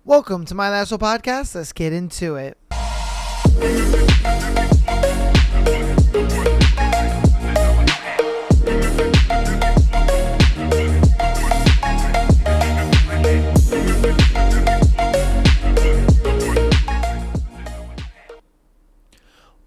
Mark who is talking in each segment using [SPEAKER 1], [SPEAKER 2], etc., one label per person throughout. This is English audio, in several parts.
[SPEAKER 1] Welcome to My Lasso Podcast. Let's get into it.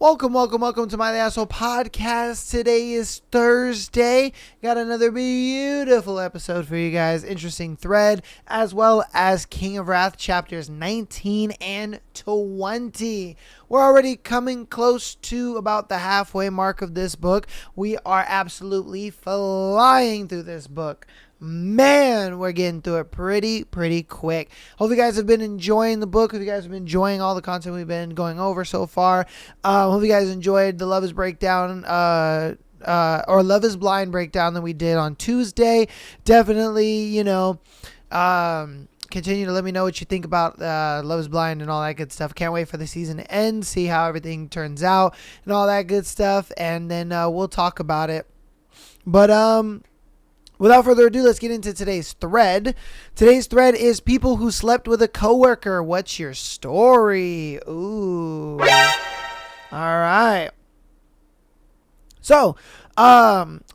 [SPEAKER 1] Welcome to My Lasso Podcast. Today is Thursday. Got another beautiful episode for you guys. Interesting thread, as well as King of Wrath chapters 19 and 20. We're already coming close to about the halfway mark of this book. We are absolutely flying through this book. Man, we're getting through it pretty quick. Hope you guys have been enjoying the book. Hope you guys have been enjoying all the content we've been going over so far. Hope you guys enjoyed the Love is Breakdown or Love is Blind breakdown that we did on Tuesday. Definitely, continue to let me know what you think about Love is Blind and all that good stuff. Can't wait for the season to end, see how everything turns out and all that good stuff. And then we'll talk about it. But without further ado, let's get into today's thread. Today's thread is people who slept with a coworker. What's your story? Ooh. All right. So,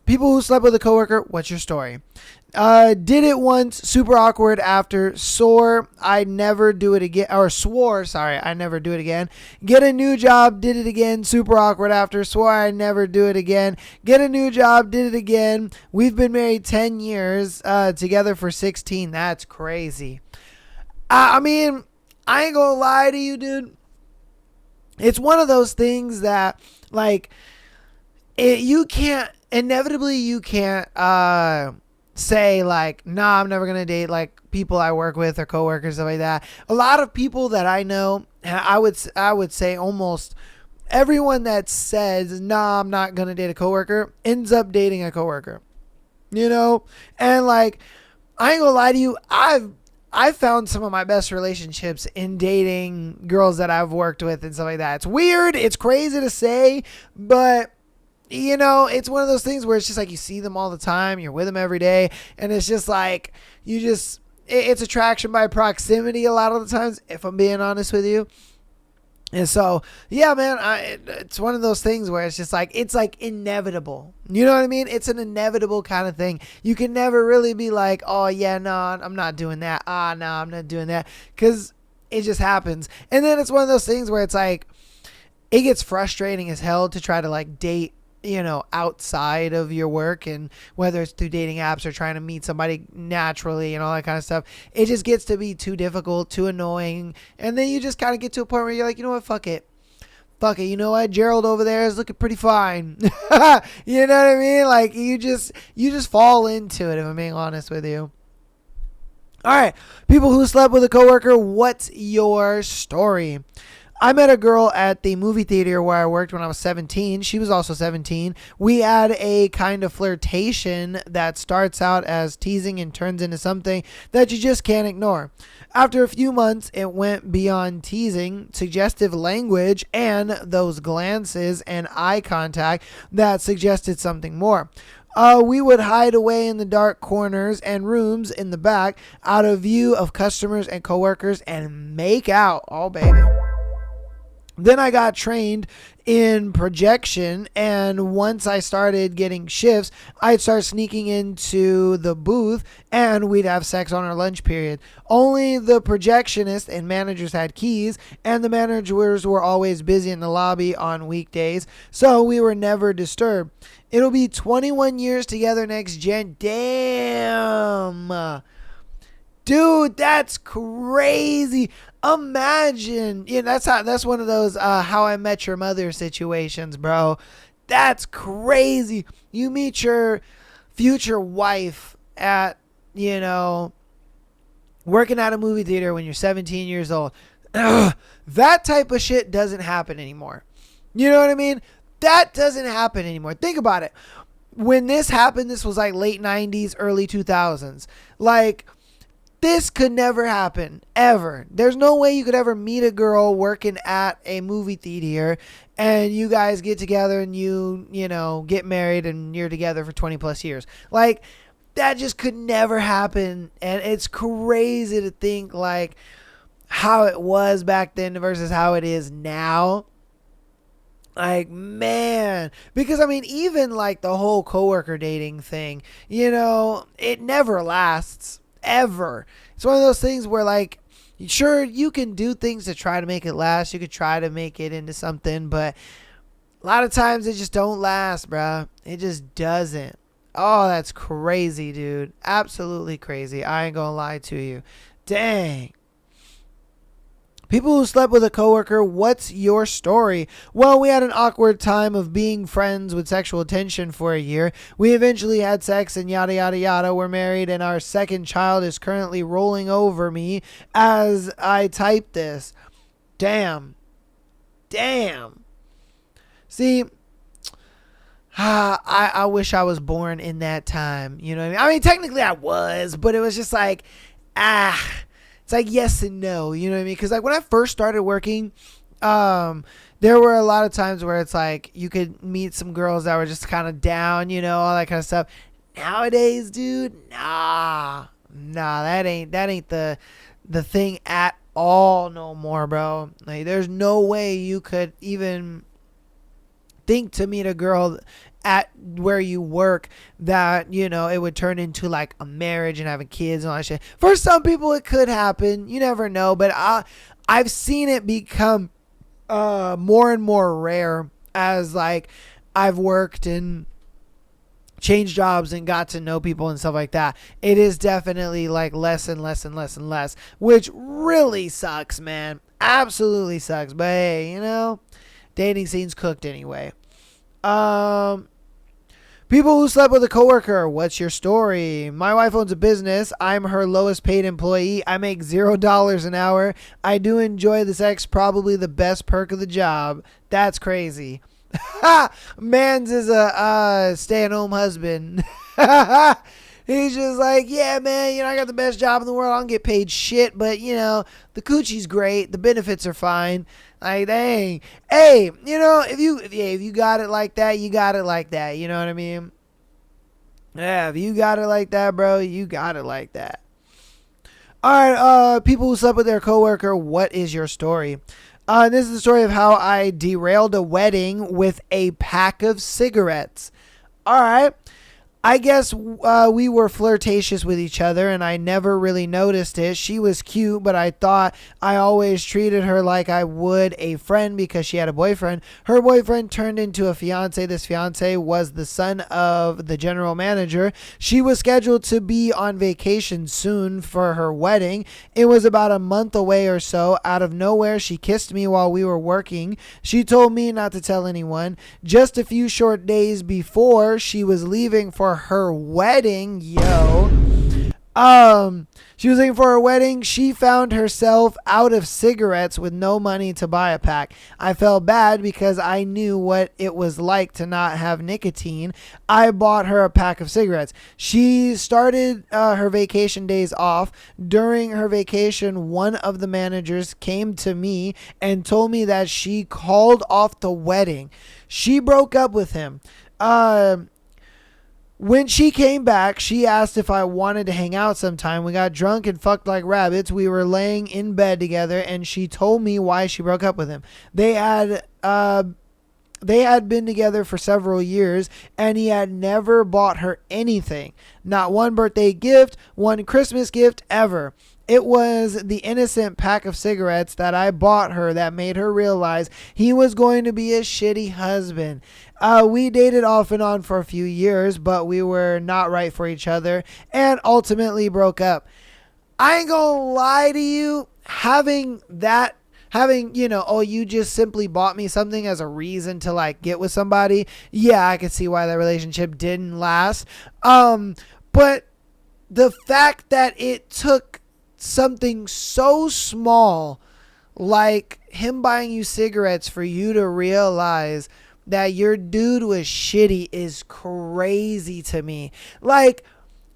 [SPEAKER 1] people who slept with a coworker. What's your story? Did it once, super awkward after, swore I never do it again, I never do it again. Get a new job, did it again, super awkward after, swore I never do it again. Get a new job, did it again. We've been married 10 years, together for 16. That's crazy. I mean, I ain't gonna lie to you, dude. It's one of those things that, like, you can't say like, nah, I'm never gonna date like people I work with or coworkers, stuff like that. A lot of people that I know, I would say almost everyone that says, nah, I'm not gonna date a coworker ends up dating a coworker. And like, I ain't gonna lie to you, I've found some of my best relationships in dating girls that I've worked with and stuff like that. It's weird, it's crazy to say, but it's one of those things where it's just like you see them all the time, you're with them every day, and it's just like it's attraction by proximity a lot of the times, if I'm being honest with you. And so, yeah, man, it's one of those things where it's just like, it's like inevitable. You know what I mean? It's an inevitable kind of thing. You can never really be like, oh, yeah, no, I'm not doing that. No, I'm not doing that. Because it just happens. And then it's one of those things where it's like, it gets frustrating as hell to try to like date, outside of your work, and whether it's through dating apps or trying to meet somebody naturally and all that kind of stuff, it just gets to be too difficult, too annoying. And then you just kind of get to a point where you're like, you know what, fuck it. You know what? Gerald over there is looking pretty fine. You know what I mean? Like you just fall into it, if I'm being honest with you. All right. People who slept with a coworker. What's your story? I met a girl at the movie theater where I worked when I was 17. She was also 17. We had a kind of flirtation that starts out as teasing and turns into something that you just can't ignore. After a few months, it went beyond teasing, suggestive language, and those glances and eye contact that suggested something more. We would hide away in the dark corners and rooms in the back, out of view of customers and coworkers, and make out. Oh, baby. Then I got trained in projection, and once I started getting shifts, I'd start sneaking into the booth, and we'd have sex on our lunch period. Only the projectionist and managers had keys, and the managers were always busy in the lobby on weekdays, so we were never disturbed. It'll be 21 years together next Jan. Damn. Dude, that's crazy. Imagine, that's one of those How I Met Your Mother situations, bro. That's crazy. You meet your future wife at, working at a movie theater when you're 17 years old. That type of shit doesn't happen anymore. You know what I mean? That doesn't happen anymore. Think about it. When this happened, this was like late 90s, early 2000s. Like, this could never happen, ever. There's no way you could ever meet a girl working at a movie theater and you guys get together and you get married and you're together for 20 plus years. Like, that just could never happen. And it's crazy to think, like, how it was back then versus how it is now. Like, man, because I mean, even like the whole coworker dating thing, it never lasts ever. It's one of those things where, like, sure, you can do things to try to make it last. You could try to make it into something, but a lot of times it just don't last, bruh. It just doesn't. Oh, that's crazy, dude. Absolutely crazy. I ain't gonna lie to you. Dang. People who slept with a coworker, what's your story? Well, we had an awkward time of being friends with sexual tension for a year. We eventually had sex and yada yada yada. We're married and our second child is currently rolling over me as I type this. Damn. See, I wish I was born in that time. You know what I mean? I mean, technically I was, but it was just like, it's like yes and no. You know what I mean? Because like when I first started working, there were a lot of times where it's like you could meet some girls that were just kind of down, all that kind of stuff. Nowadays, dude, nah, that ain't the thing at all no more, bro. Like, there's no way you could even think to meet a girl at where you work that it would turn into like a marriage and having kids and all that shit. For some people it could happen, you never know, but I've seen it become more and more rare as like I've worked and changed jobs and got to know people and stuff like that. It is definitely like less and less and less and less, which really sucks, man. Absolutely sucks. But hey, dating scene's cooked anyway. People who slept with a coworker, what's your story? My wife owns a business. I'm her lowest paid employee. I make $0 an hour. I do enjoy the sex, probably the best perk of the job. That's crazy. Mans is a stay-at-home husband. He's just like, yeah, man, I got the best job in the world. I don't get paid shit, but, the coochie's great. The benefits are fine. Like, dang. Hey, if you got it like that, you got it like that. You know what I mean? Yeah, if you got it like that, bro, you got it like that. All right, people who slept with their coworker, what is your story? This is the story of how I derailed a wedding with a pack of cigarettes. All right. I guess we were flirtatious with each other and I never really noticed it. She was cute, but I thought I always treated her like I would a friend because she had a boyfriend. Her boyfriend turned into a fiance. This fiance was the son of the general manager. She was scheduled to be on vacation soon for her wedding. It was about a month away or so. Out of nowhere, she kissed me while we were working. She told me not to tell anyone. Just a few short days before she was leaving for her wedding, she was leaving for her wedding. She found herself out of cigarettes with no money to buy a pack. I felt bad because I knew what it was like to not have nicotine. I bought her a pack of cigarettes. She started her vacation days off. During her vacation, one of the managers came to me and told me that she called off the wedding. She broke up with him. When she came back, she asked if I wanted to hang out sometime. We got drunk and fucked like rabbits. We were laying in bed together, and she told me why she broke up with him. They had been together for several years, and he had never bought her anything. Not one birthday gift, one Christmas gift ever. It was the innocent pack of cigarettes that I bought her that made her realize he was going to be a shitty husband. We dated off and on for a few years, but we were not right for each other and ultimately broke up. I ain't gonna lie to you, having, you just simply bought me something as a reason to like get with somebody. Yeah, I could see why that relationship didn't last. But the fact that it took something so small like him buying you cigarettes for you to realize that your dude was shitty is crazy to me. Like,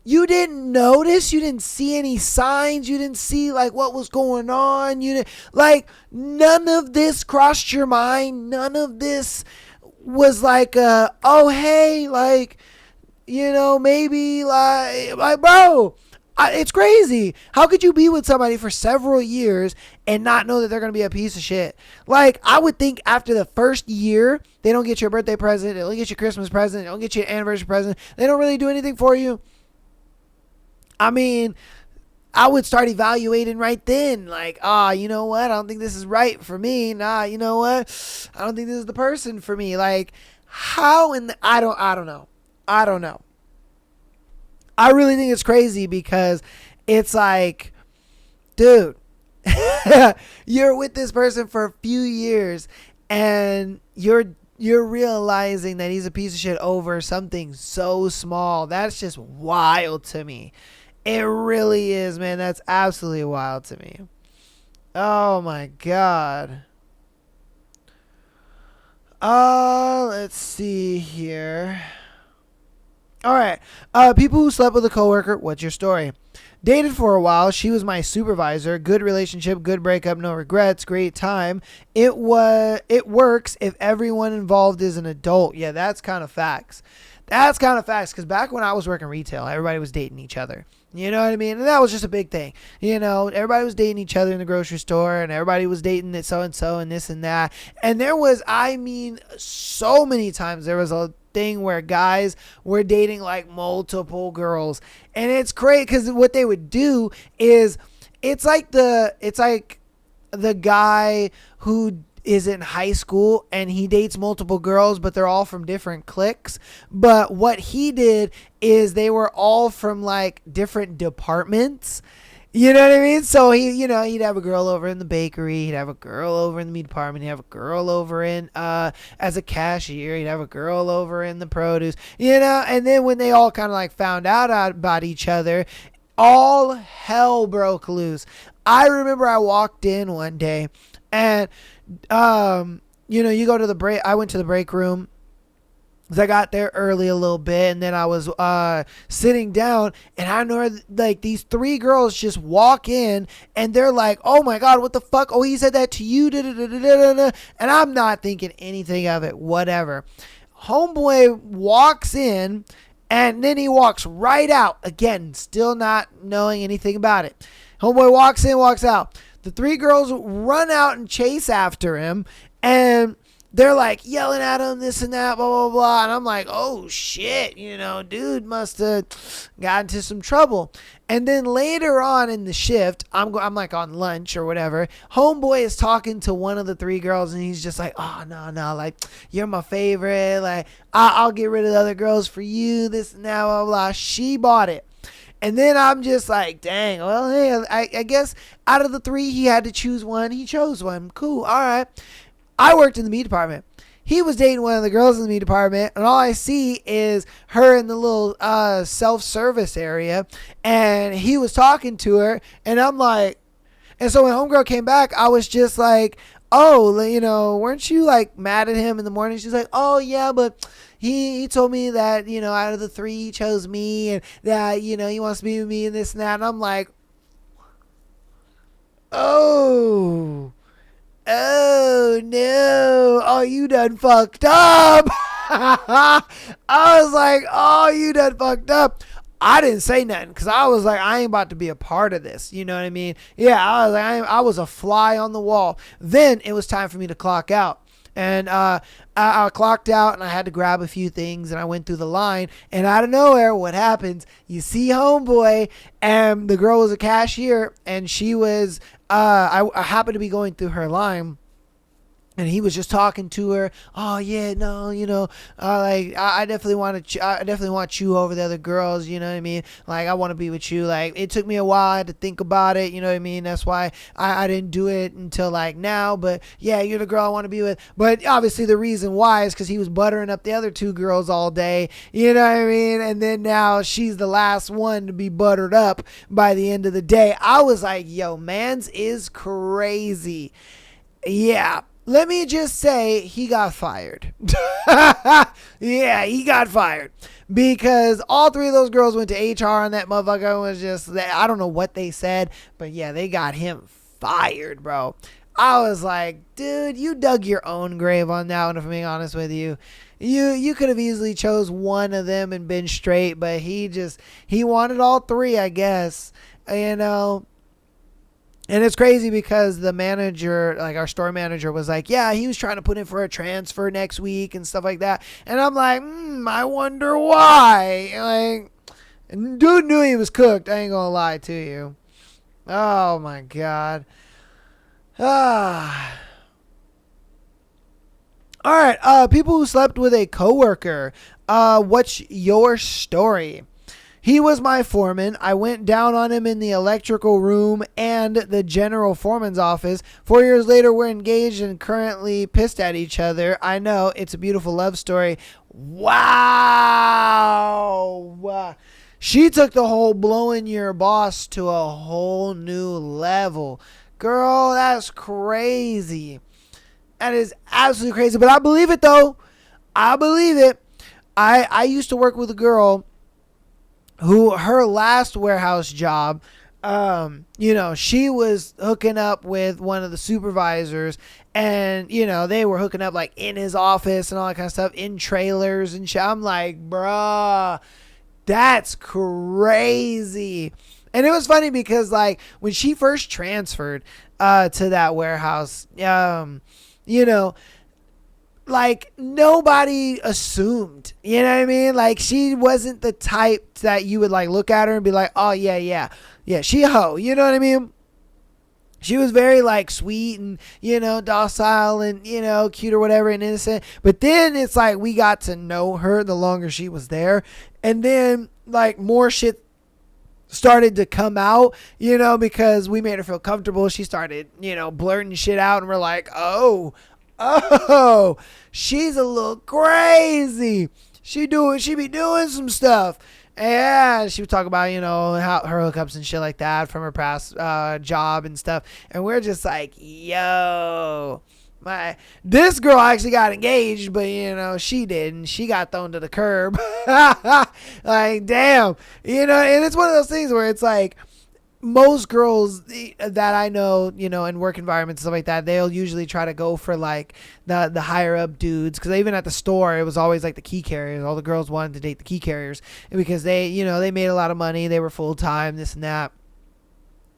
[SPEAKER 1] you didn't notice, you didn't see any signs, you didn't see like what was going on, you didn't, like, none of this crossed your mind. None of this was like oh hey, like, maybe like bro, It's crazy. How could you be with somebody for several years and not know that they're going to be a piece of shit? Like, I would think after the first year, they don't get your birthday present, they don't get your Christmas present, they don't get you an anniversary present, they don't really do anything for you. I mean, I would start evaluating right then. Like, you know what? I don't think this is right for me. Nah, you know what? I don't think this is the person for me. Like, how in the, I don't know. I don't know. I really think it's crazy because it's like, dude, you're with this person for a few years and you're realizing that he's a piece of shit over something so small. That's just wild to me. It really is, man. That's absolutely wild to me. Oh my God. Let's see here. All right. People who slept with a coworker. What's your story? Dated for a while. She was my supervisor. Good relationship. Good breakup. No regrets. Great time. It works if everyone involved is an adult. Yeah, that's kind of facts. That's kind of facts. Because back when I was working retail, everybody was dating each other. You know what I mean? And that was just a big thing. You know, everybody was dating each other in the grocery store, and everybody was dating that so-and-so and this and that. And there was, I mean, so many times there was a thing where guys were dating like multiple girls. And it's great because what they would do is it's like the guy who is in high school and he dates multiple girls, but they're all from different cliques. But what he did is they were all from like different departments. You know what I mean? So he'd have a girl over in the bakery, he'd have a girl over in the meat department, he'd have a girl over in as a cashier, he'd have a girl over in the produce, and then when they all kind of like found out about each other, all hell broke loose. I remember I walked in one day and you go to the break. I went to the break room because I got there early a little bit, and then I was sitting down, and I know like these three girls just walk in, and they're like, "Oh my God, what the fuck? Oh, he said that to you?" And I'm not thinking anything of it. Whatever. Homeboy walks in, and then he walks right out again, still not knowing anything about it. Homeboy walks in, walks out. The three girls run out and chase after him, and they're like yelling at him, this and that, blah, blah, blah. And I'm like, oh shit, dude must have got into some trouble. And then later on in the shift, I'm like on lunch or whatever. Homeboy is talking to one of the three girls, and he's just like, oh, no, like, you're my favorite. Like, I'll get rid of the other girls for you, this and that, blah, blah. She bought it. And then I'm just like, dang, well, hey, I guess out of the three, he had to choose one. He chose one. Cool. All right. I worked in the meat department. He was dating one of the girls in the meat department, and all I see is her in the little self-service area, and he was talking to her, and I'm like, and so when homegirl came back, I was just like, oh, weren't you like mad at him in the morning? She's like, oh yeah, but he told me that, out of the three, he chose me, and that, he wants to be with me and this and that. And I'm like, oh no, oh, you done fucked up. I was like, oh, you done fucked up. I didn't say nothing because I was like, I ain't about to be a part of this. You know what I mean? Yeah, I was like, I was a fly on the wall. Then it was time for me to clock out. And I clocked out, and I had to grab a few things, and I went through the line, and out of nowhere, what happens? You see homeboy, and the girl was a cashier, and she was, I happened to be going through her line, and he was just talking to her. Oh yeah, no, like I definitely want you over the other girls. You know what I mean? Like I want to be with you. Like it took me a while. I had to think about it. You know what I mean? That's why I didn't do it until like now. But yeah, you're the girl I want to be with. But obviously the reason why is because he was buttering up the other two girls all day. You know what I mean? And then now she's the last one to be buttered up by the end of the day. I was like, yo, mans is crazy. Yeah. Let me just say he got fired. Yeah, he got fired. Because all three of those girls went to HR and that motherfucker was just, I don't know what they said, but yeah, they got him fired, bro. I was like, dude, you dug your own grave on that one, if I'm being honest with you. You could have easily chose one of them and been straight, but he wanted all three, I guess. You know, and it's crazy because the manager, like our store manager, was like, yeah, he was trying to put in for a transfer next week and stuff like that. And I'm like, I wonder why. Like, dude knew he was cooked. I ain't gonna lie to you. Oh my God. Ah. All right. People who slept with a coworker. What's your story? He was my foreman. I went down on him in the electrical room and the general foreman's office. 4 years later, we're engaged and currently pissed at each other. I know, it's a beautiful love story. Wow. She took the whole blowing your boss to a whole new level. Girl, that's crazy. That is absolutely crazy. But I believe it, though. I believe it. I used to work with a girl who her last warehouse job, she was hooking up with one of the supervisors, and, they were hooking up like in his office and all that kind of stuff, in trailers and shit. I'm like, bruh, that's crazy. And it was funny because, like, when she first transferred to that warehouse, like, nobody assumed, you know what I mean? Like, she wasn't the type that you would, like, look at her and be like, oh, yeah, she a hoe, you know what I mean? She was very, like, sweet and, docile and, cute or whatever and innocent. But then it's like we got to know her the longer she was there. And then, like, more shit started to come out, because we made her feel comfortable. She started, blurting shit out, and we're like, oh, she's a little crazy. She be doing some stuff. And she would talk about, how her hookups and shit like that from her past job and stuff. And we're just like, yo, this girl actually got engaged, but, she didn't. She got thrown to the curb. Like, damn. And it's one of those things where it's like, most girls that I know, in work environments and stuff like that, they'll usually try to go for like the higher up dudes, because even at the store it was always like the key carriers. All the girls wanted to date the key carriers because they made a lot of money, they were full time, this and that.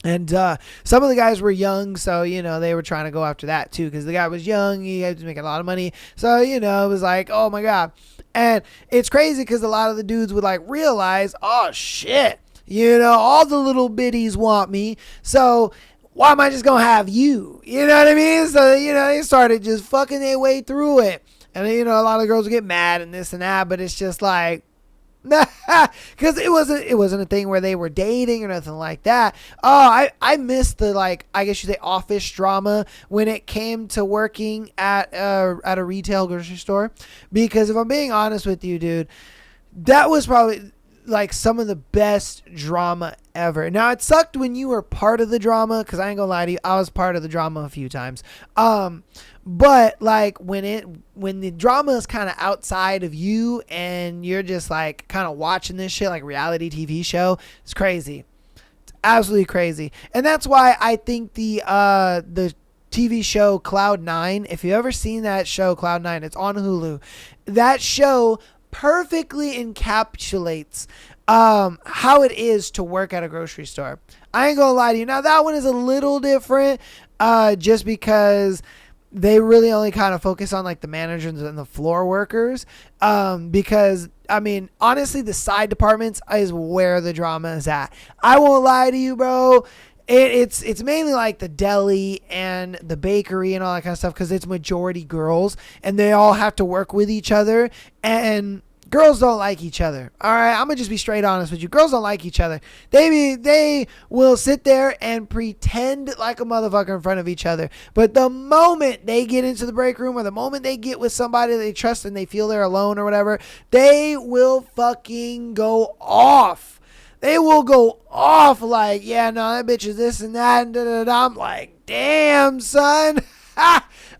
[SPEAKER 1] And some of the guys were young, so they were trying to go after that too, because the guy was young, he had to make a lot of money, so it was like, oh my God. And it's crazy because a lot of the dudes would like realize, oh shit, all the little biddies want me, so why am I just gonna have you? You know what I mean? So, they started just fucking their way through it. And, a lot of girls would get mad and this and that, but it's just like, because it wasn't a thing where they were dating or nothing like that. Oh, I missed the, like, I guess you say office drama when it came to working at a retail grocery store. Because if I'm being honest with you, dude, that was probably like some of the best drama ever. Now, it sucked when you were part of the drama, because I ain't gonna lie to you, I was part of the drama a few times. But like when the drama is kind of outside of you and you're just like kind of watching this shit like a reality TV show, it's crazy. It's absolutely crazy. And that's why I think the TV show Cloud9, if you've ever seen that show Cloud9, it's on Hulu. That show perfectly encapsulates how it is to work at a grocery store. I ain't gonna lie to you. Now, that one is a little different just because they really only kind of focus on like the managers and the floor workers, because I mean, honestly, the side departments is where the drama is at. I won't lie to you, bro. It's mainly like the deli and the bakery and all that kind of stuff, because it's majority girls and they all have to work with each other, and girls don't like each other. All right, I'm gonna just be straight honest with you. Girls don't like each other. They will sit there and pretend like a motherfucker in front of each other. But the moment they get into the break room, or the moment they get with somebody they trust and they feel they're alone or whatever, they will fucking go off. They will go off like, yeah, no, that bitch is this and that, and da-da-da. I'm like, damn, son.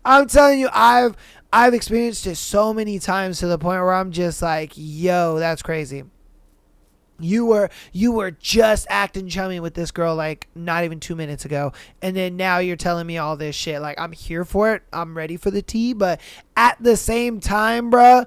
[SPEAKER 1] I'm telling you, I've experienced it so many times to the point where I'm just like, yo, that's crazy. You were just acting chummy with this girl like not even 2 minutes ago, and then now you're telling me all this shit. Like, I'm here for it. I'm ready for the tea, but at the same time, bruh,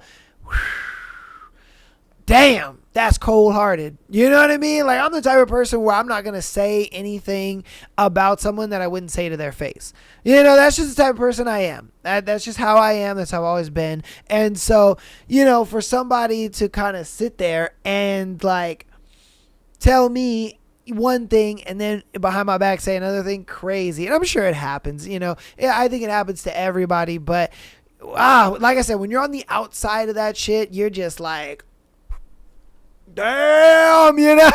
[SPEAKER 1] damn, that's cold-hearted. You know what I mean? Like, I'm the type of person where I'm not going to say anything about someone that I wouldn't say to their face. You know, that's just the type of person I am. That's just how I am. That's how I've always been. And so, you know, for somebody to kind of sit there and, like, tell me one thing and then behind my back say another thing, crazy. And I'm sure it happens, you know. Yeah, I think it happens to everybody. But, like I said, when you're on the outside of that shit, you're just like, damn, you know.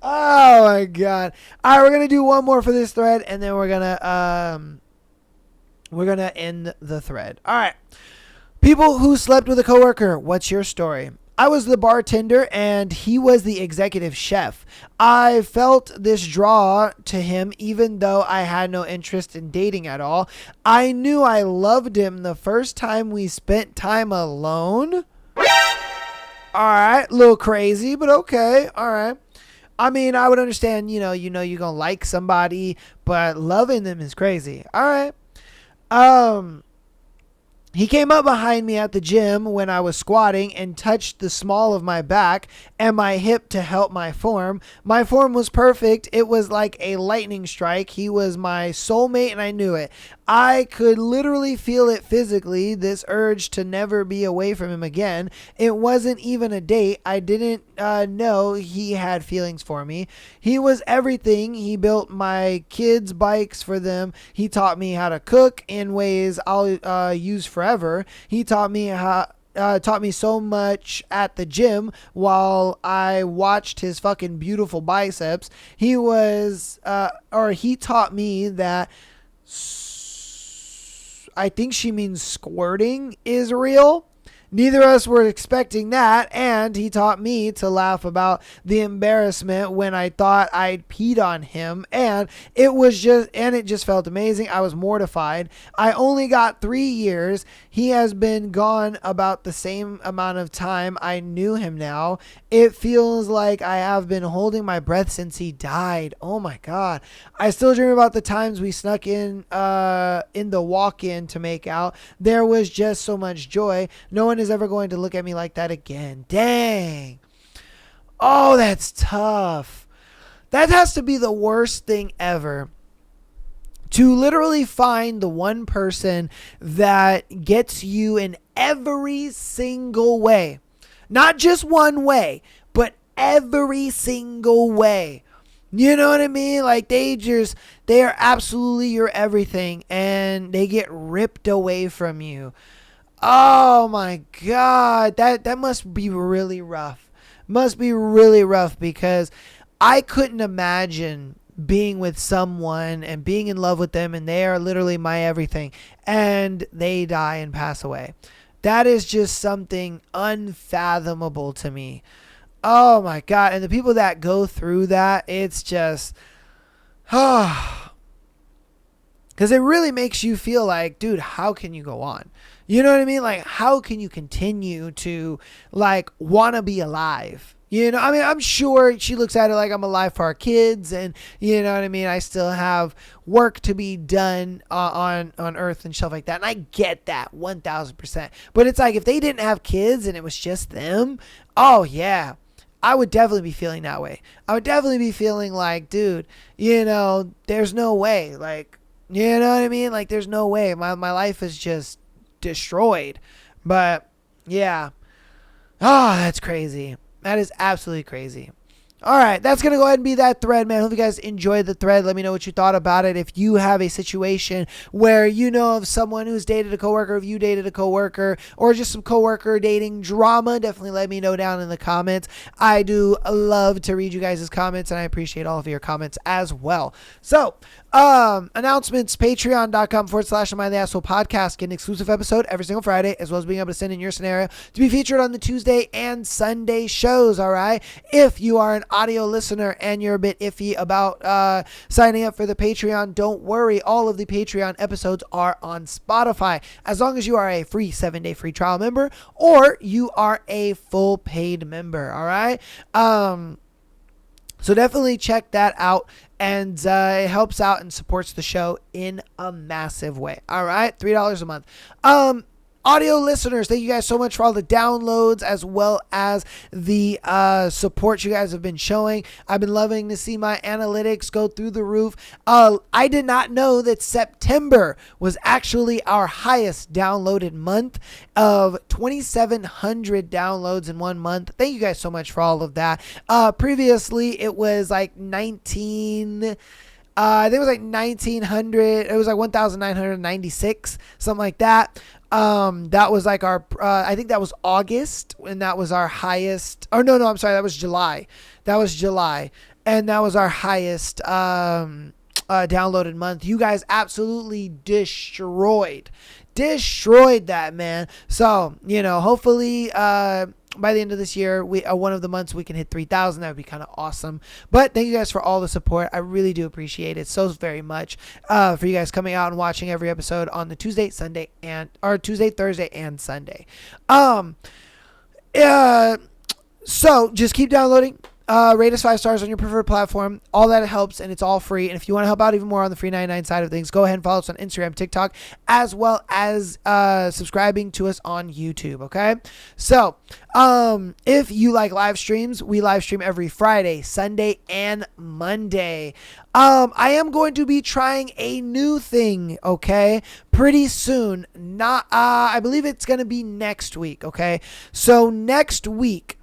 [SPEAKER 1] Oh my god. All right, we're gonna do one more for this thread, and then we're gonna end the thread. All right, people who slept with a coworker, what's your story? I was the bartender and he was the executive chef. I felt this draw to him even though I had no interest in dating at all. I knew I loved him the first time we spent time alone. All right, a little crazy, but okay. All right. I mean, I would understand, you know, you're going to like somebody, but loving them is crazy. All right. He came up behind me at the gym when I was squatting and touched the small of my back and my hip to help my form. My form was perfect. It was like a lightning strike. He was my soulmate and I knew it. I could literally feel it physically, this urge to never be away from him again. It wasn't even a date. I didn't know he had feelings for me. He was everything. He built my kids' bikes for them. He taught me how to cook in ways I'll use forever. He taught me so much at the gym while I watched his fucking beautiful biceps. He taught me that I think she means squirting is real. Neither of us were expecting that, and he taught me to laugh about the embarrassment when I thought I'd peed on him, and it just felt amazing. I was mortified. I only got 3 years. He has been gone about the same amount of time I knew him now. It feels like I have been holding my breath since he died. Oh my God. I still dream about the times we snuck in the walk-in to make out. There was just so much joy. No one is ever going to look at me like that again. Dang. Oh, that's tough. That has to be the worst thing ever. To literally find the one person that gets you in every single way. Not just one way, but every single way. You know what I mean? Like they are absolutely your everything and they get ripped away from you. Oh my God. That must be really rough. Must be really rough because I couldn't imagine being with someone and being in love with them and they are literally my everything and they die and pass away. That is just something unfathomable to me. Oh my God. And the people that go through that, it's just, because it really makes you feel like, dude, how can you go on? You know what I mean? Like, how can you continue to like want to be alive? You know, I mean, I'm sure she looks at it like I'm alive for our kids and you know what I mean? I still have work to be done on earth and stuff like that. And I get that 1000%. But it's like if they didn't have kids and it was just them, oh yeah, I would definitely be feeling that way. I would definitely be feeling like, dude, you know, there's no way. Like, you know what I mean? Like, there's no way. My life is just destroyed. But yeah. Oh, that's crazy. That is absolutely crazy. All right, that's going to go ahead and be that thread, man. Hope you guys enjoyed the thread. Let me know what you thought about it. If you have a situation where you know of someone who's dated a coworker, if you dated a coworker, or just some coworker dating drama, definitely let me know down in the comments. I do love to read you guys' comments, and I appreciate all of your comments as well. So, announcements, patreon.com/Am I the Asshole podcast. Get an exclusive episode every single Friday, as well as being able to send in your scenario to be featured on the Tuesday and Sunday shows, all right? If you are an audio listener and you're a bit iffy about signing up for the Patreon, don't worry. All of the Patreon episodes are on Spotify. As long as you are a free 7-day free trial member or you are a full paid member. All right. So definitely check that out, and it helps out and supports the show in a massive way. All right, $3 a month. Audio listeners, thank you guys so much for all the downloads as well as the support you guys have been showing. I've been loving to see my analytics go through the roof. I did not know that September was actually our highest downloaded month of 2,700 downloads in 1 month. Thank you guys so much for all of that. Previously, it was like 19... I think it was like 1,900. It was like 1,996, something like that. That was like our, I think that was August, and that was our highest. Or no, I'm sorry, that was July. That was July, and that was our highest downloaded month. You guys absolutely destroyed that, man. So, hopefully, by the end of this year, one of the months we can hit 3,000. That would be kind of awesome. But thank you guys for all the support. I really do appreciate it so very much. For you guys coming out and watching every episode on the Tuesday, Thursday, and Sunday. So just keep downloading. Rate us 5 stars on your preferred platform. All that helps, and it's all free. And if you want to help out even more on the free 99 side of things, go ahead and follow us on Instagram, TikTok, as well as subscribing to us on YouTube. Okay. So, if you like live streams, we live stream every Friday, Sunday, and Monday. I am going to be trying a new thing. Okay. Pretty soon. I believe it's going to be next week. Okay. So next week,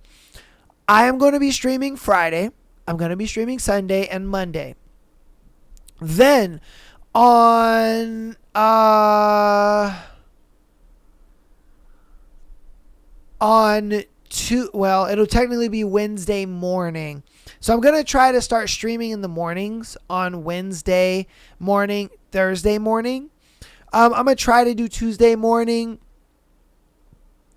[SPEAKER 1] I am going to be streaming Friday. I'm going to be streaming Sunday and Monday. Then on it'll technically be Wednesday morning. So I'm going to try to start streaming in the mornings on Wednesday morning, Thursday morning. I'm going to try to do Tuesday morning.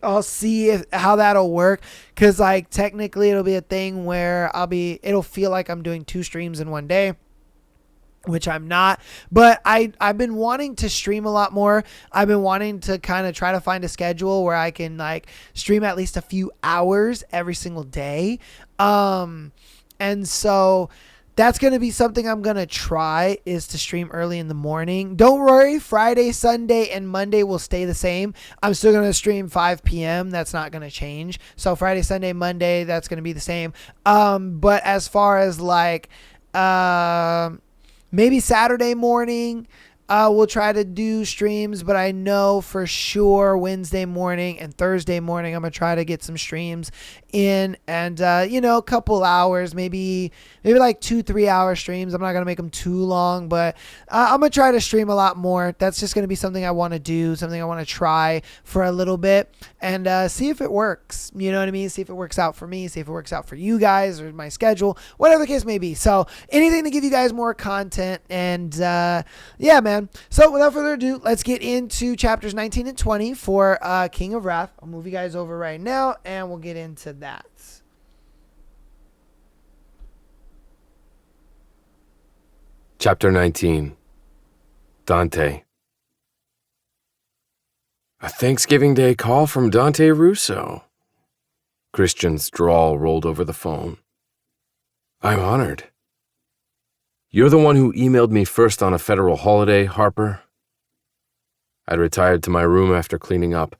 [SPEAKER 1] I'll see how that'll work, because like technically it'll be a thing where it'll feel like I'm doing 2 streams in one day, which I'm not. But I've been wanting to stream a lot more. I've been wanting to kind of try to find a schedule where I can like stream at least a few hours every single day. And so that's going to be something I'm going to try, is to stream early in the morning. Don't worry, Friday, Sunday, and Monday will stay the same. I'm still going to stream 5 p.m. That's not going to change. So Friday, Sunday, Monday, that's going to be the same. But as far as like maybe Saturday morning, we'll try to do streams, but I know for sure Wednesday morning and Thursday morning, I'm going to try to get some streams in, and, a couple hours, maybe like 2-3 hour streams. I'm not going to make them too long, but I'm going to try to stream a lot more. That's just going to be something I want to do, something I want to try for a little bit, and see if it works. You know what I mean? See if it works out for me, see if it works out for you guys or my schedule, whatever the case may be. So anything to give you guys more content, and yeah, man. So without further ado, let's get into chapters 19 and 20 for King of Wrath. I'll move you guys over right now, and we'll get into that.
[SPEAKER 2] Chapter 19. Dante. A Thanksgiving Day call from Dante Russo. Christian's drawl rolled over the phone. I'm honored. You're the one who emailed me first on a federal holiday, Harper? I'd retired to my room after cleaning up.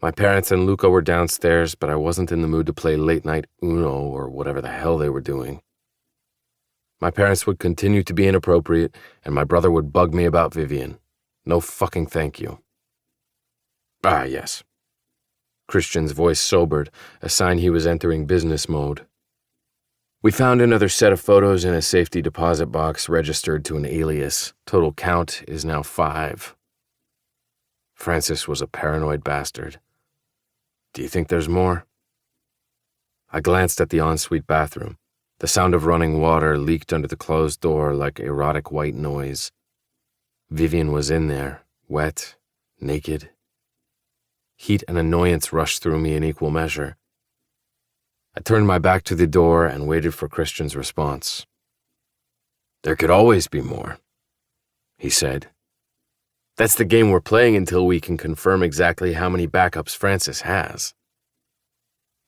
[SPEAKER 2] My parents and Luca were downstairs, but I wasn't in the mood to play late-night Uno or whatever the hell they were doing. My parents would continue to be inappropriate, and my brother would bug me about Vivian. No fucking thank you. Ah, yes. Christian's voice sobered, a sign he was entering business mode. We found another set of photos in a safety deposit box registered to an alias. Total count is now 5. Francis was a paranoid bastard. Do you think there's more? I glanced at the ensuite bathroom. The sound of running water leaked under the closed door like erotic white noise. Vivian was in there, wet, naked. Heat and annoyance rushed through me in equal measure. I turned my back to the door and waited for Christian's response. "There could always be more," he said. "That's the game we're playing until we can confirm exactly how many backups Francis has."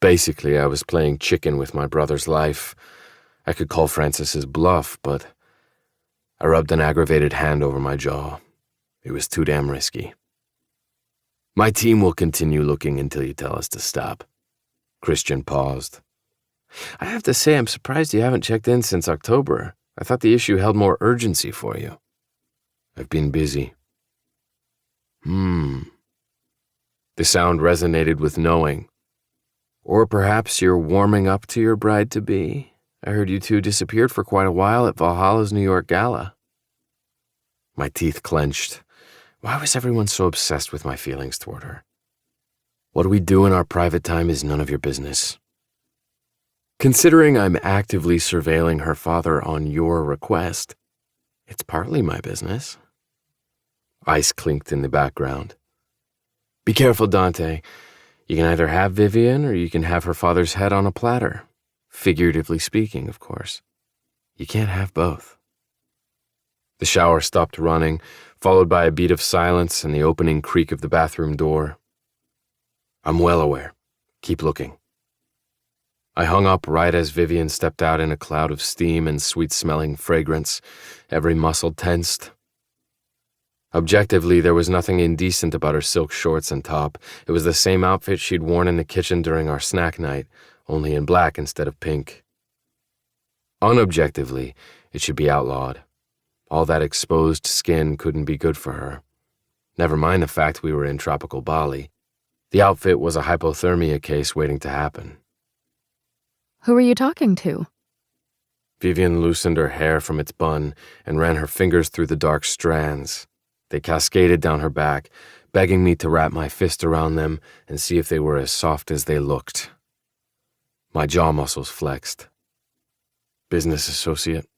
[SPEAKER 2] Basically, I was playing chicken with my brother's life. I could call Francis's bluff, but I rubbed an aggravated hand over my jaw. It was too damn risky. "My team will continue looking until you tell us to stop." Christian paused. "I have to say I'm surprised you haven't checked in since October. I thought the issue held more urgency for you." "I've been busy." The sound resonated with knowing. "Or perhaps you're warming up to your bride-to-be. I heard you two disappeared for quite a while at Valhalla's New York gala." My teeth clenched. Why was everyone so obsessed with my feelings toward her? What we do in our private time is none of your business. Considering I'm actively surveilling her father on your request, it's partly my business. Ice clinked in the background. "Be careful, Dante. You can either have Vivian or you can have her father's head on a platter. Figuratively speaking, of course. You can't have both." The shower stopped running, followed by a beat of silence and the opening creak of the bathroom door. "I'm well aware. Keep looking." I hung up right as Vivian stepped out in a cloud of steam and sweet-smelling fragrance, every muscle tensed. Objectively, there was nothing indecent about her silk shorts and top. It was the same outfit she'd worn in the kitchen during our snack night, only in black instead of pink. Unobjectively, it should be outlawed. All that exposed skin couldn't be good for her. Never mind the fact we were in tropical Bali. The outfit was a hypothermia case waiting to happen.
[SPEAKER 3] "Who are you talking to?"
[SPEAKER 2] Vivian loosened her hair from its bun and ran her fingers through the dark strands. They cascaded down her back, begging me to wrap my fist around them and see if they were as soft as they looked. My jaw muscles flexed. "Business associate."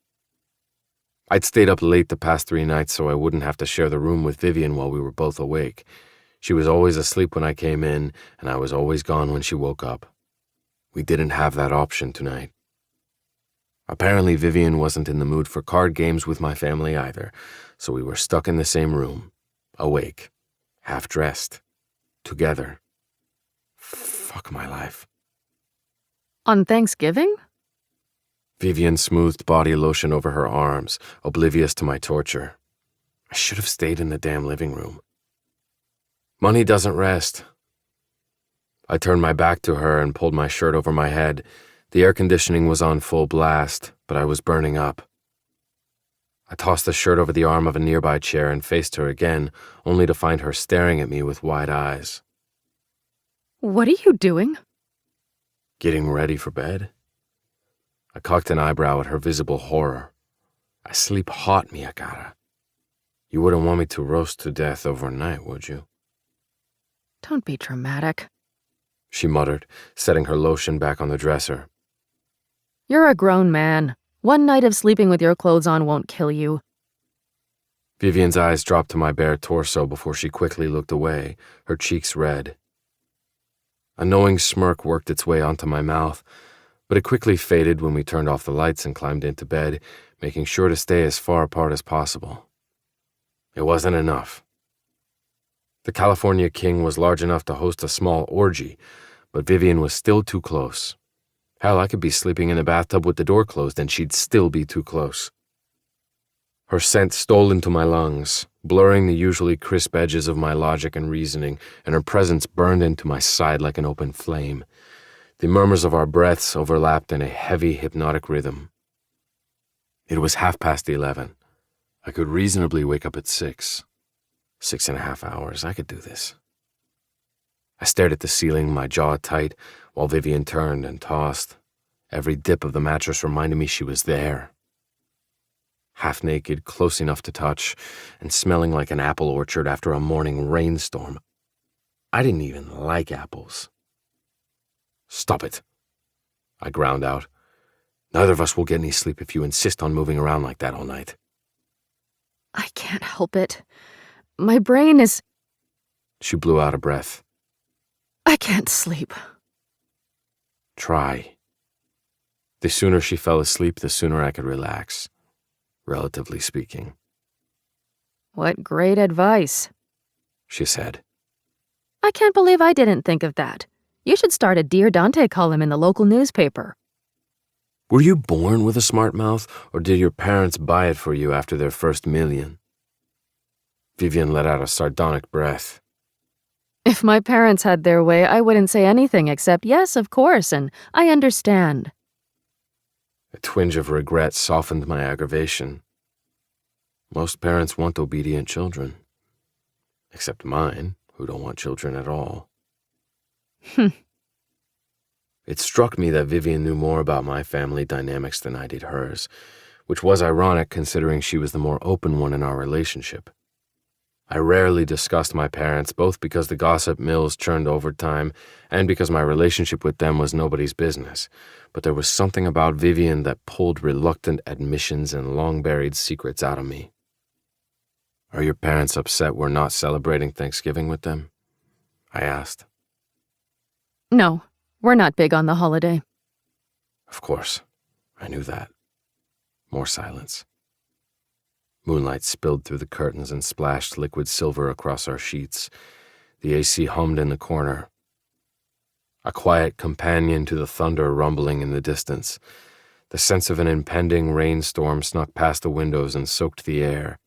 [SPEAKER 2] I'd stayed up late the past 3 nights so I wouldn't have to share the room with Vivian while we were both awake. She was always asleep when I came in, and I was always gone when she woke up. We didn't have that option tonight. Apparently, Vivian wasn't in the mood for card games with my family either, so we were stuck in the same room, awake, half-dressed, together. Fuck my life.
[SPEAKER 3] "On Thanksgiving?"
[SPEAKER 2] Vivian smoothed body lotion over her arms, oblivious to my torture. I should have stayed in the damn living room. "Money doesn't rest." I turned my back to her and pulled my shirt over my head. The air conditioning was on full blast, but I was burning up. I tossed the shirt over the arm of a nearby chair and faced her again, only to find her staring at me with wide eyes.
[SPEAKER 3] "What are you doing?"
[SPEAKER 2] "Getting ready for bed." I cocked an eyebrow at her visible horror. "I sleep hot, Miyagata. You wouldn't want me to roast to death overnight, would you?"
[SPEAKER 3] "Don't be dramatic."
[SPEAKER 2] She muttered, setting her lotion back on the dresser.
[SPEAKER 3] "You're a grown man. One night of sleeping with your clothes on won't kill you."
[SPEAKER 2] Vivian's eyes dropped to my bare torso before she quickly looked away, her cheeks red. A knowing smirk worked its way onto my mouth, but it quickly faded when we turned off the lights and climbed into bed, making sure to stay as far apart as possible. It wasn't enough. The California King was large enough to host a small orgy, but Vivian was still too close. Hell, I could be sleeping in the bathtub with the door closed and she'd still be too close. Her scent stole into my lungs, blurring the usually crisp edges of my logic and reasoning, and her presence burned into my side like an open flame. The murmurs of our breaths overlapped in a heavy, hypnotic rhythm. It was 11:30. I could reasonably wake up at 6. 6.5 hours. I could do this. I stared at the ceiling, my jaw tight, while Vivian turned and tossed. Every dip of the mattress reminded me she was there. Half naked, close enough to touch, and smelling like an apple orchard after a morning rainstorm. I didn't even like apples. "Stop it," I ground out. "Neither of us will get any sleep if you insist on moving around like that all night."
[SPEAKER 3] "I can't help it. My brain is—"
[SPEAKER 2] She blew out a breath.
[SPEAKER 3] "I can't sleep."
[SPEAKER 2] "Try." The sooner she fell asleep, the sooner I could relax, relatively speaking.
[SPEAKER 3] What great advice.
[SPEAKER 2] She said.
[SPEAKER 3] I can't believe I didn't think of that. You should start a Dear Dante column in the local newspaper.
[SPEAKER 2] Were you born with a smart mouth, or did your parents buy it for you after their first million? Vivian let out a sardonic breath.
[SPEAKER 3] If my parents had their way, I wouldn't say anything except, yes, of course, and I understand.
[SPEAKER 2] A twinge of regret softened my aggravation. Most parents want obedient children. Except mine, who don't want children at all. It struck me that Vivian knew more about my family dynamics than I did hers, which was ironic considering she was the more open one in our relationship. I rarely discussed my parents, both because the gossip mills churned over time and because my relationship with them was nobody's business, but there was something about Vivian that pulled reluctant admissions and long-buried secrets out of me. Are your parents upset we're not celebrating Thanksgiving with them? I asked.
[SPEAKER 3] No, we're not big on the holiday.
[SPEAKER 2] Of course, I knew that. More silence. Moonlight spilled through the curtains and splashed liquid silver across our sheets. The AC hummed in the corner. A quiet companion to the thunder rumbling in the distance. The sense of an impending rainstorm snuck past the windows and soaked the air.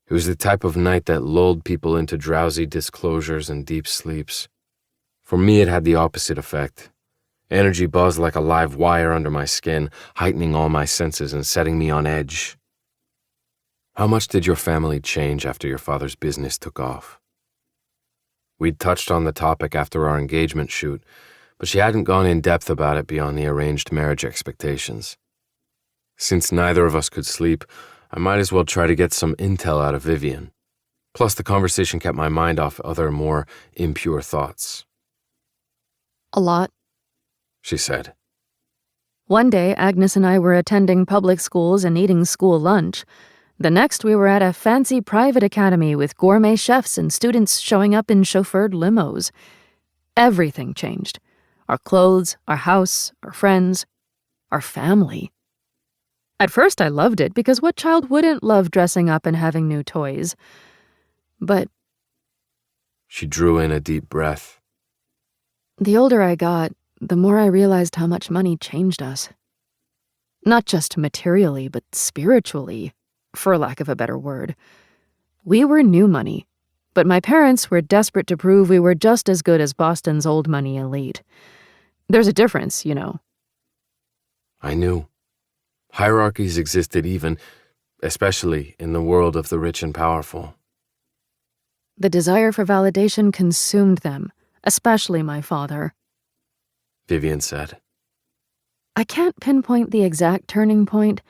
[SPEAKER 2] It was the type of night that lulled people into drowsy disclosures and deep sleeps. For me, it had the opposite effect. Energy buzzed like a live wire under my skin, heightening all my senses and setting me on edge. How much did your family change after your father's business took off? We'd touched on the topic after our engagement shoot, but she hadn't gone in depth about it beyond the arranged marriage expectations. Since neither of us could sleep, I might as well try to get some intel out of Vivian. Plus, the conversation kept my mind off other, more impure thoughts.
[SPEAKER 3] A lot.
[SPEAKER 2] She said.
[SPEAKER 3] One day, Agnes and I were attending public schools and eating school lunch. The next, we were at a fancy private academy with gourmet chefs and students showing up in chauffeured limos. Everything changed. Our clothes, our house, our friends, our family. At first, I loved it because what child wouldn't love dressing up and having new toys? But
[SPEAKER 2] She drew in a deep breath.
[SPEAKER 3] the older I got, the more I realized how much money changed us. Not just materially, but spiritually, for lack of a better word. We were new money, but my parents were desperate to prove we were just as good as Boston's old money elite. There's a difference, you know.
[SPEAKER 2] I knew. Hierarchies existed even, especially in the world of the rich and powerful.
[SPEAKER 3] The desire for validation consumed them, especially my father.
[SPEAKER 2] Vivian said.
[SPEAKER 3] I can't pinpoint the exact turning point,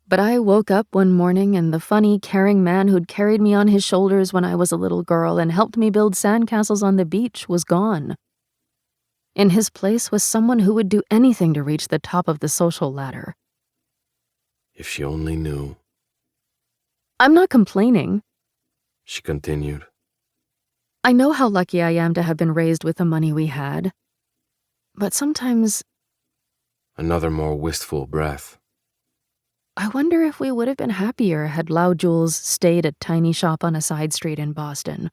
[SPEAKER 3] but I woke up one morning and the funny, caring man who'd carried me on his shoulders when I was a little girl and helped me build sandcastles on the beach was gone. In his place was someone who would do anything to reach the top of the social ladder.
[SPEAKER 2] If she only knew.
[SPEAKER 3] I'm not complaining.
[SPEAKER 2] She continued.
[SPEAKER 3] I know how lucky I am to have been raised with the money we had. But sometimes
[SPEAKER 2] Another more wistful breath.
[SPEAKER 3] I wonder if we would have been happier had Lau Jules stayed a tiny shop on a side street in Boston.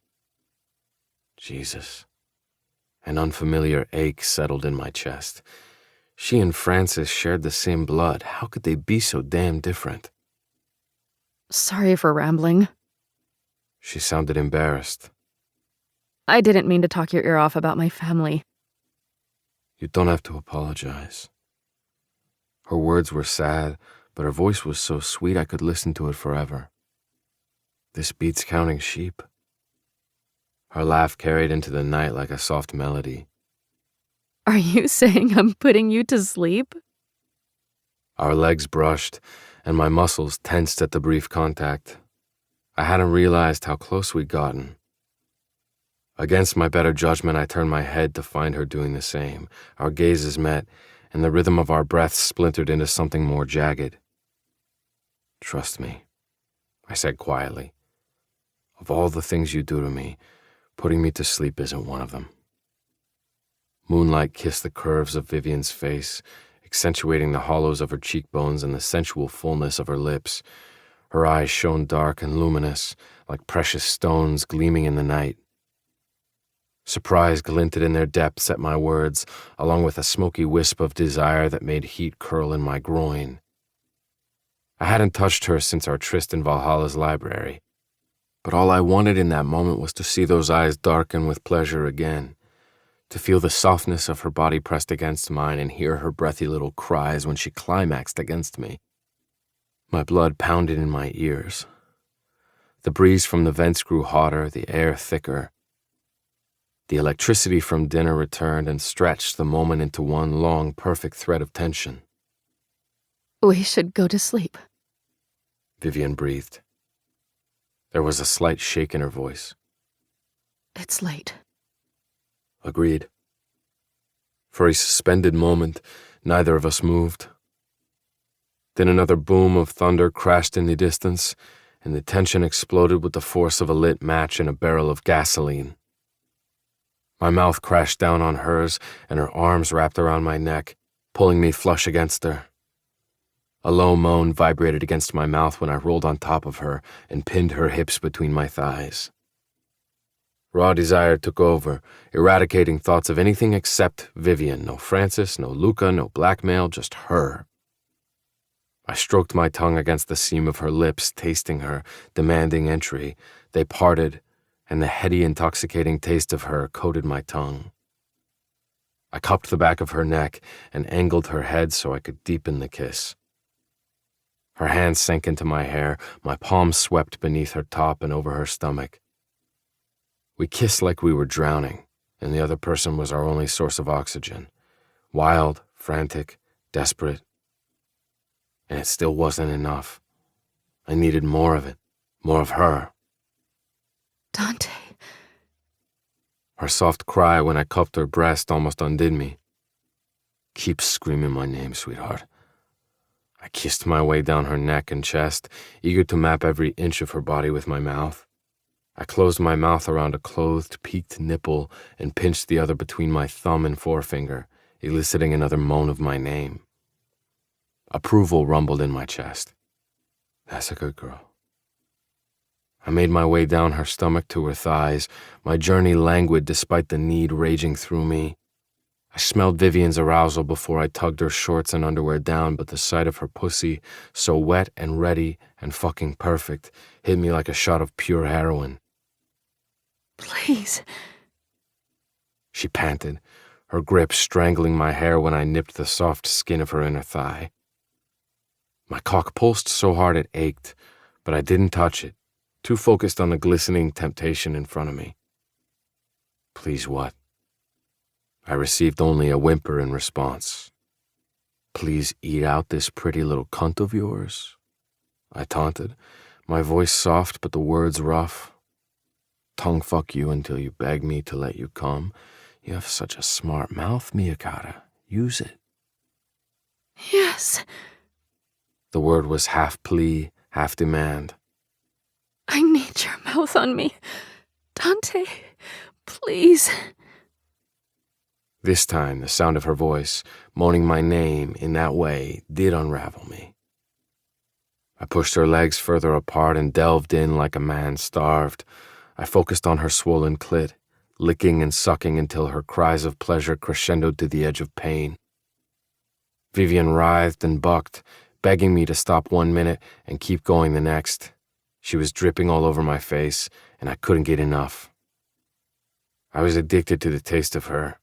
[SPEAKER 2] Jesus. An unfamiliar ache settled in my chest. She and Francis shared the same blood. How could they be so damn different?
[SPEAKER 3] Sorry for rambling.
[SPEAKER 2] She sounded embarrassed.
[SPEAKER 3] I didn't mean to talk your ear off about my family.
[SPEAKER 2] You don't have to apologize. Her words were sad, but her voice was so sweet I could listen to it forever. This beats counting sheep. Her laugh carried into the night like a soft melody.
[SPEAKER 3] Are you saying I'm putting you to sleep?
[SPEAKER 2] Our legs brushed, and my muscles tensed at the brief contact. I hadn't realized how close we'd gotten. Against my better judgment, I turned my head to find her doing the same. Our gazes met, and the rhythm of our breaths splintered into something more jagged. Trust me, I said quietly. Of all the things you do to me, putting me to sleep isn't one of them. Moonlight kissed the curves of Vivian's face, accentuating the hollows of her cheekbones and the sensual fullness of her lips. Her eyes shone dark and luminous, like precious stones gleaming in the night. Surprise glinted in their depths at my words, along with a smoky wisp of desire that made heat curl in my groin. I hadn't touched her since our tryst in Valhalla's library, but all I wanted in that moment was to see those eyes darken with pleasure again, to feel the softness of her body pressed against mine and hear her breathy little cries when she climaxed against me. My blood pounded in my ears. The breeze from the vents grew hotter, the air thicker. The electricity from dinner returned and stretched the moment into one long, perfect thread of tension.
[SPEAKER 3] We should go to sleep.
[SPEAKER 2] Vivian breathed. There was a slight shake in her voice.
[SPEAKER 3] It's late.
[SPEAKER 2] Agreed. For a suspended moment, neither of us moved. Then another boom of thunder crashed in the distance, and the tension exploded with the force of a lit match in a barrel of gasoline. My mouth crashed down on hers, and her arms wrapped around my neck, pulling me flush against her. A low moan vibrated against my mouth when I rolled on top of her and pinned her hips between my thighs. Raw desire took over, eradicating thoughts of anything except Vivian. No Francis, no Luca, no blackmail, just her. I stroked my tongue against the seam of her lips, tasting her, demanding entry. They parted, and the heady, intoxicating taste of her coated my tongue. I cupped the back of her neck and angled her head so I could deepen the kiss. Her hands sank into my hair, my palms swept beneath her top and over her stomach. We kissed like we were drowning, and the other person was our only source of oxygen. Wild, frantic, desperate. And it still wasn't enough. I needed more of it, more of her.
[SPEAKER 3] Dante.
[SPEAKER 2] Her soft cry when I cupped her breast almost undid me. Keep screaming my name, sweetheart. I kissed my way down her neck and chest, eager to map every inch of her body with my mouth. I closed my mouth around a clothed, peaked nipple and pinched the other between my thumb and forefinger, eliciting another moan of my name. Approval rumbled in my chest. That's a good girl. I made my way down her stomach to her thighs, my journey languid despite the need raging through me. I smelled Vivian's arousal before I tugged her shorts and underwear down, but the sight of her pussy, so wet and ready and fucking perfect, hit me like a shot of pure heroin.
[SPEAKER 3] Please.
[SPEAKER 2] She panted, her grip strangling my hair when I nipped the soft skin of her inner thigh. My cock pulsed so hard it ached, but I didn't touch it, too focused on the glistening temptation in front of me. Please what? I received only a whimper in response. Please eat out this pretty little cunt of yours? I taunted, my voice soft but the words rough. Tongue fuck you until you beg me to let you come. You have such a smart mouth, Miyakata. Use it.
[SPEAKER 3] Yes.
[SPEAKER 2] The word was half plea, half demand.
[SPEAKER 3] I need your mouth on me. Dante, please.
[SPEAKER 2] This time, the sound of her voice, moaning my name in that way, did unravel me. I pushed her legs further apart and delved in like a man starved. I focused on her swollen clit, licking and sucking until her cries of pleasure crescendoed to the edge of pain. Vivian writhed and bucked, begging me to stop 1 minute and keep going the next. She was dripping all over my face, and I couldn't get enough. I was addicted to the taste of her,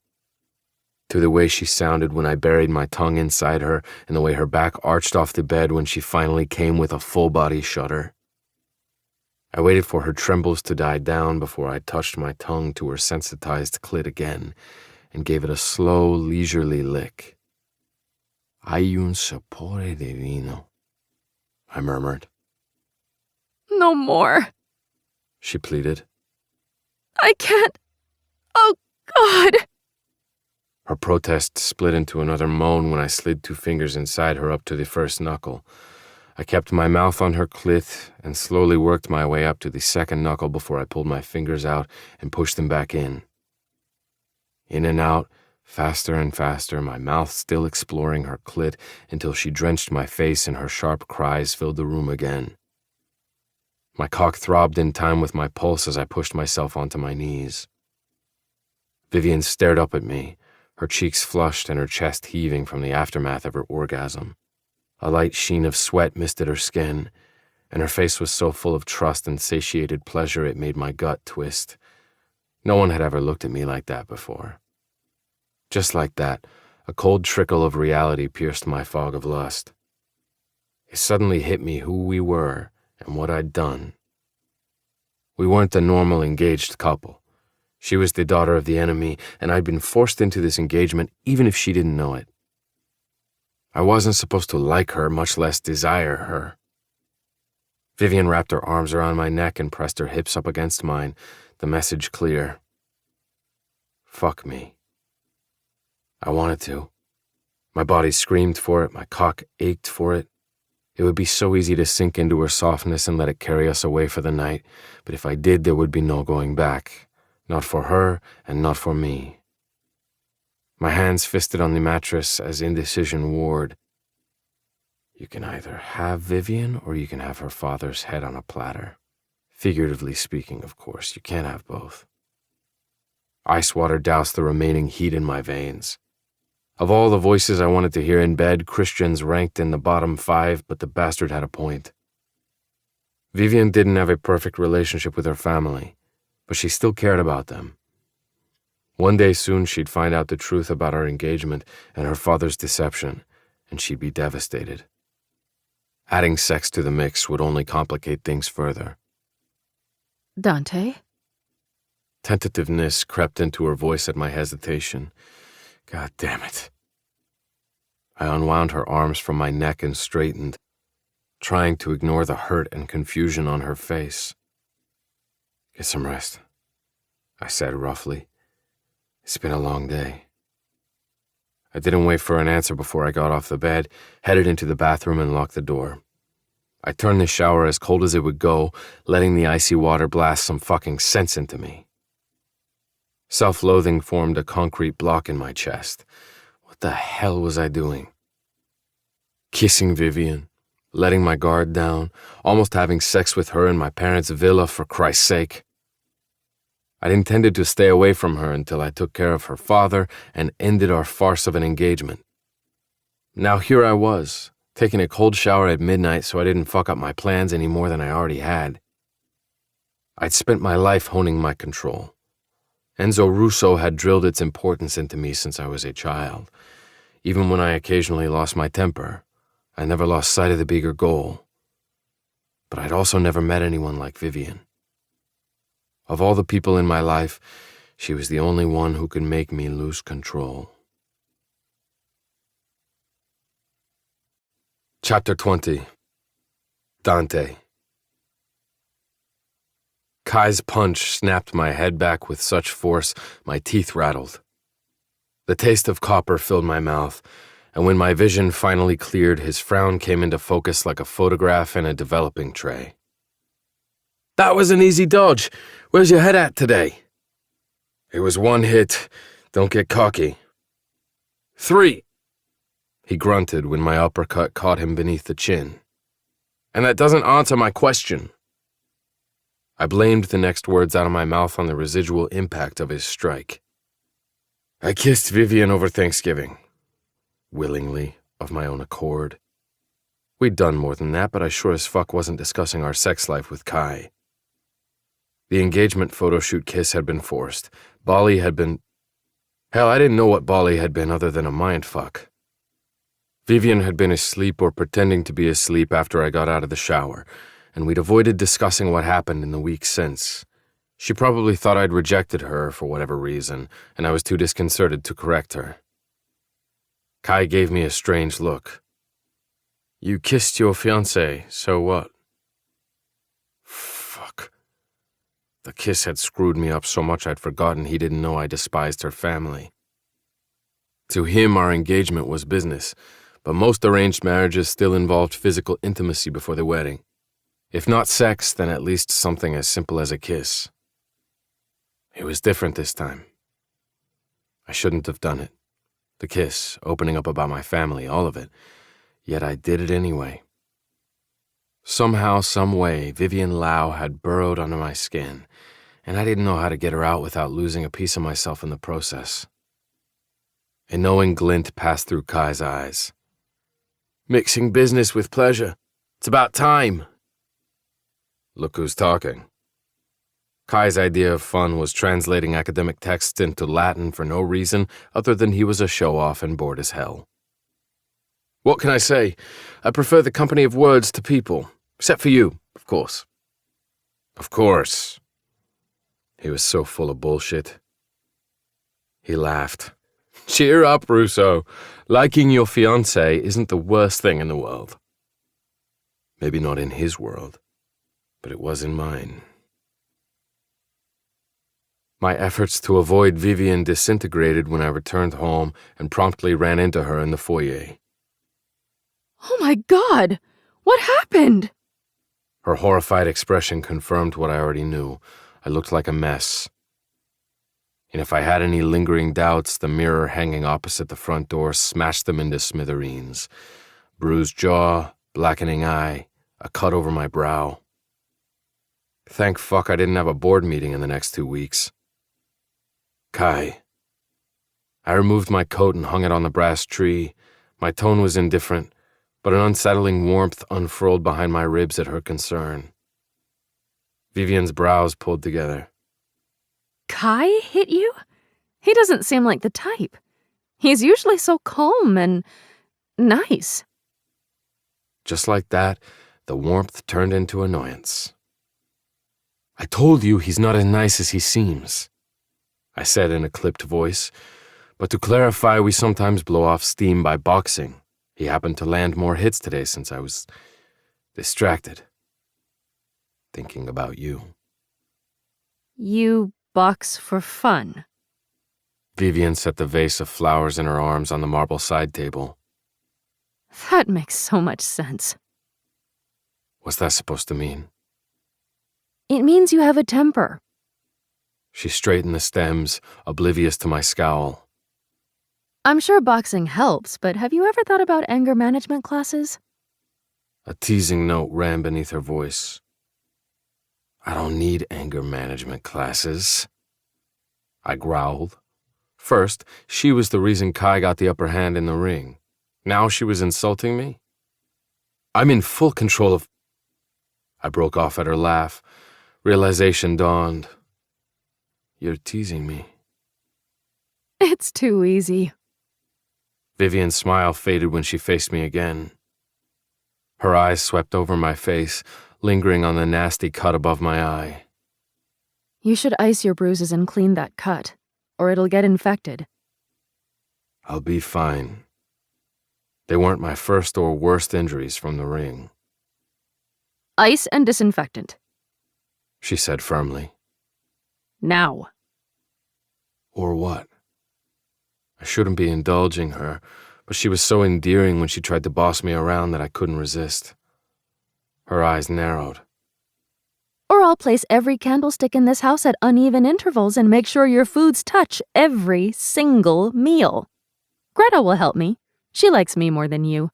[SPEAKER 2] to the way she sounded when I buried my tongue inside her, and the way her back arched off the bed when she finally came with a full-body shudder. I waited for her trembles to die down before I touched my tongue to her sensitized clit again and gave it a slow, leisurely lick. Hay un sapore de vino, I murmured.
[SPEAKER 3] No more.
[SPEAKER 2] She pleaded.
[SPEAKER 3] I can't. Oh, God.
[SPEAKER 2] Her protest split into another moan when I slid 2 fingers inside her up to the first knuckle. I kept my mouth on her clit and slowly worked my way up to the second knuckle before I pulled my fingers out and pushed them back in. In and out, Faster and faster, my mouth still exploring her clit until she drenched my face and her sharp cries filled the room again. My cock throbbed in time with my pulse as I pushed myself onto my knees. Vivian stared up at me, her cheeks flushed and her chest heaving from the aftermath of her orgasm. A light sheen of sweat misted her skin, and her face was so full of trust and satiated pleasure it made my gut twist. No one had ever looked at me like that before. Just like that, a cold trickle of reality pierced my fog of lust. It suddenly hit me who we were and what I'd done. We weren't a normal engaged couple. She was the daughter of the enemy, and I'd been forced into this engagement even if she didn't know it. I wasn't supposed to like her, much less desire her. Vivian wrapped her arms around my neck and pressed her hips up against mine, the message clear. Fuck me. I wanted to. My body screamed for it, my cock ached for it. It would be so easy to sink into her softness and let it carry us away for the night, but if I did, there would be no going back. Not for her, and not for me. My hands fisted on the mattress as indecision warred. You can either have Vivian, or you can have her father's head on a platter. Figuratively speaking, of course, you can't have both. Ice water doused the remaining heat in my veins. Of all the voices I wanted to hear in bed, Christian's ranked in the bottom 5, but the bastard had a point. Vivian didn't have a perfect relationship with her family, but she still cared about them. One day soon she'd find out the truth about our engagement and her father's deception, and she'd be devastated. Adding sex to the mix would only complicate things further.
[SPEAKER 3] Dante?
[SPEAKER 2] Tentativeness crept into her voice at my hesitation. God damn it. I unwound her arms from my neck and straightened, trying to ignore the hurt and confusion on her face. Get some rest, I said roughly. It's been a long day. I didn't wait for an answer before I got off the bed, headed into the bathroom and locked the door. I turned the shower as cold as it would go, letting the icy water blast some fucking sense into me. Self-loathing formed a concrete block in my chest. What the hell was I doing? Kissing Vivian, letting my guard down, almost having sex with her in my parents' villa for Christ's sake. I'd intended to stay away from her until I took care of her father and ended our farce of an engagement. Now here I was, taking a cold shower at midnight so I didn't fuck up my plans any more than I already had. I'd spent my life honing my control. Enzo Russo had drilled its importance into me since I was a child. Even when I occasionally lost my temper, I never lost sight of the bigger goal. But I'd also never met anyone like Vivian. Of all the people in my life, she was the only one who could make me lose control. Chapter 20. Dante. Kai's punch snapped my head back with such force my teeth rattled. The taste of copper filled my mouth, and when my vision finally cleared, his frown came into focus like a photograph in a developing tray. That was an easy dodge. Where's your head at today? It was one hit. Don't get cocky. 3. He grunted when my uppercut caught him beneath the chin. And that doesn't answer my question. I blamed the next words out of my mouth on the residual impact of his strike. I kissed Vivian over Thanksgiving. Willingly, of my own accord. We'd done more than that, but I sure as fuck wasn't discussing our sex life with Kai. The engagement photo shoot kiss had been forced. Bali had been... Hell, I didn't know what Bali had been other than a mindfuck. Vivian had been asleep or pretending to be asleep after I got out of the shower, and we'd avoided discussing what happened in the weeks since. She probably thought I'd rejected her for whatever reason, and I was too disconcerted to correct her. Kai gave me a strange look. You kissed your fiancée, so what? Fuck. The kiss had screwed me up so much I'd forgotten he didn't know I despised her family. To him, our engagement was business, but most arranged marriages still involved physical intimacy before the wedding. If not sex, then at least something as simple as a kiss. It was different this time. I shouldn't have done it. The kiss, opening up about my family, all of it. Yet I did it anyway. Somehow, some way, Vivian Lau had burrowed under my skin, and I didn't know how to get her out without losing a piece of myself in the process. A knowing glint passed through Kai's eyes. Mixing business with pleasure. It's about time. Look who's talking. Kai's idea of fun was translating academic texts into Latin for no reason other than he was a show-off and bored as hell. What can I say? I prefer the company of words to people. Except for you, of course. Of course. He was so full of bullshit. He laughed. Cheer up, Russo. Liking your fiancé isn't the worst thing in the world. Maybe not in his world, but it was in mine. My efforts to avoid Vivian disintegrated when I returned home and promptly ran into her in the foyer.
[SPEAKER 3] Oh my God! What happened?
[SPEAKER 2] Her horrified expression confirmed what I already knew. I looked like a mess. And if I had any lingering doubts, the mirror hanging opposite the front door smashed them into smithereens. Bruised jaw, blackening eye, a cut over my brow. Thank fuck I didn't have a board meeting in the next 2 weeks. Kai. I removed my coat and hung it on the brass tree. My tone was indifferent, but an unsettling warmth unfurled behind my ribs at her concern. Vivian's brows pulled together.
[SPEAKER 3] Kai hit you? He doesn't seem like the type. He's usually so calm and nice.
[SPEAKER 2] Just like that, the warmth turned into annoyance. I told you he's not as nice as he seems, I said in a clipped voice. But to clarify, we sometimes blow off steam by boxing. He happened to land more hits today since I was distracted. Thinking about you.
[SPEAKER 3] You box for fun.
[SPEAKER 2] Vivian set the vase of flowers in her arms on the marble side table.
[SPEAKER 3] That makes so much sense.
[SPEAKER 2] What's that supposed to mean?
[SPEAKER 3] It means you have a temper.
[SPEAKER 2] She straightened the stems, oblivious to my scowl.
[SPEAKER 3] I'm sure boxing helps, but have you ever thought about anger management classes?
[SPEAKER 2] A teasing note ran beneath her voice. I don't need anger management classes. I growled. First, she was the reason Kai got the upper hand in the ring. Now she was insulting me? I'm in full control of... I broke off at her laugh. Realization dawned. You're teasing me.
[SPEAKER 3] It's too easy.
[SPEAKER 2] Vivian's smile faded when she faced me again. Her eyes swept over my face, lingering on the nasty cut above my eye.
[SPEAKER 3] You should ice your bruises and clean that cut, or it'll get infected.
[SPEAKER 2] I'll be fine. They weren't my first or worst injuries from the ring.
[SPEAKER 3] Ice and disinfectant.
[SPEAKER 2] She said firmly.
[SPEAKER 3] Now.
[SPEAKER 2] Or what? I shouldn't be indulging her, but she was so endearing when she tried to boss me around that I couldn't resist. Her eyes narrowed.
[SPEAKER 3] Or I'll place every candlestick in this house at uneven intervals and make sure your foods touch every single meal. Greta will help me. She likes me more than you.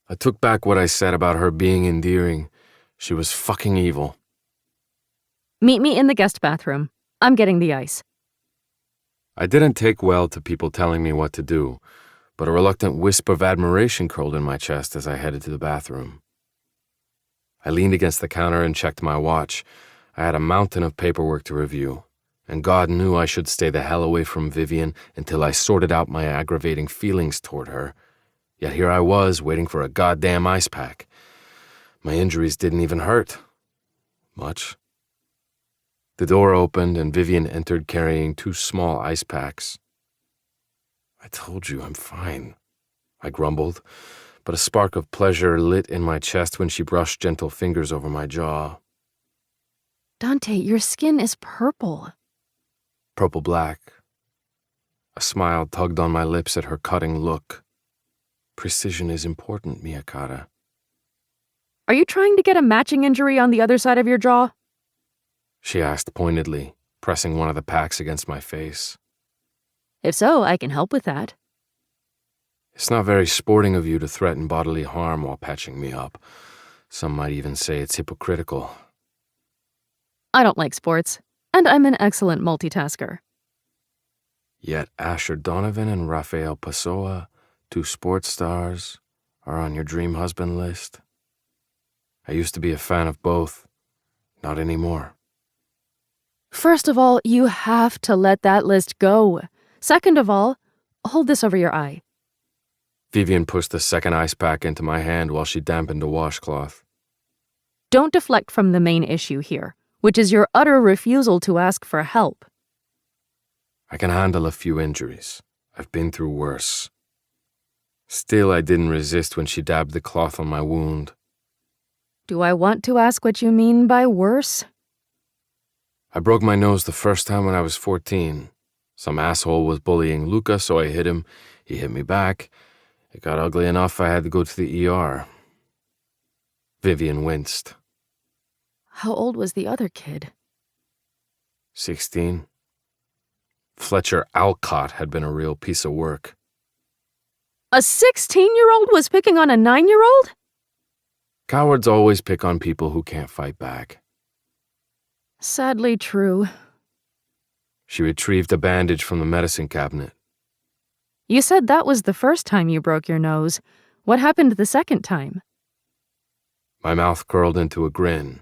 [SPEAKER 2] I took back what I said about her being endearing. She was fucking evil.
[SPEAKER 3] Meet me in the guest bathroom. I'm getting the ice.
[SPEAKER 2] I didn't take well to people telling me what to do, but a reluctant wisp of admiration curled in my chest as I headed to the bathroom. I leaned against the counter and checked my watch. I had a mountain of paperwork to review, and God knew I should stay the hell away from Vivian until I sorted out my aggravating feelings toward her. Yet here I was, waiting for a goddamn ice pack. My injuries didn't even hurt. Much. The door opened and Vivian entered carrying 2 small ice packs. I told you I'm fine, I grumbled, but a spark of pleasure lit in my chest when she brushed gentle fingers over my jaw.
[SPEAKER 3] Dante, your skin is purple.
[SPEAKER 2] Purple-black. A smile tugged on my lips at her cutting look. Precision is important, Miyakata.
[SPEAKER 3] Are you trying to get a matching injury on the other side of your jaw?
[SPEAKER 2] She asked pointedly, pressing one of the packs against my face.
[SPEAKER 3] If so, I can help with that.
[SPEAKER 2] It's not very sporting of you to threaten bodily harm while patching me up. Some might even say it's hypocritical.
[SPEAKER 3] I don't like sports, and I'm an excellent multitasker.
[SPEAKER 2] Yet Asher Donovan and Rafael Pessoa, two sports stars, are on your dream husband list. I used to be a fan of both. Not anymore.
[SPEAKER 3] First of all, you have to let that list go. Second of all, hold this over your eye.
[SPEAKER 2] Vivian pushed the second ice pack into my hand while she dampened a washcloth.
[SPEAKER 3] Don't deflect from the main issue here, which is your utter refusal to ask for help.
[SPEAKER 2] I can handle a few injuries. I've been through worse. Still, I didn't resist when she dabbed the cloth on my wound.
[SPEAKER 3] Do I want to ask what you mean by worse?
[SPEAKER 2] I broke my nose the first time when I was 14. Some asshole was bullying Luca, so I hit him. He hit me back. It got ugly enough I had to go to the ER. Vivian winced.
[SPEAKER 3] How old was the other kid?
[SPEAKER 2] 16. Fletcher Alcott had been a real piece of work.
[SPEAKER 3] A 16-year-old was picking on a 9-year-old?
[SPEAKER 2] Cowards always pick on people who can't fight back.
[SPEAKER 3] Sadly true.
[SPEAKER 2] She retrieved a bandage from the medicine cabinet.
[SPEAKER 3] You said that was the first time you broke your nose. What happened the second time?
[SPEAKER 2] My mouth curled into a grin.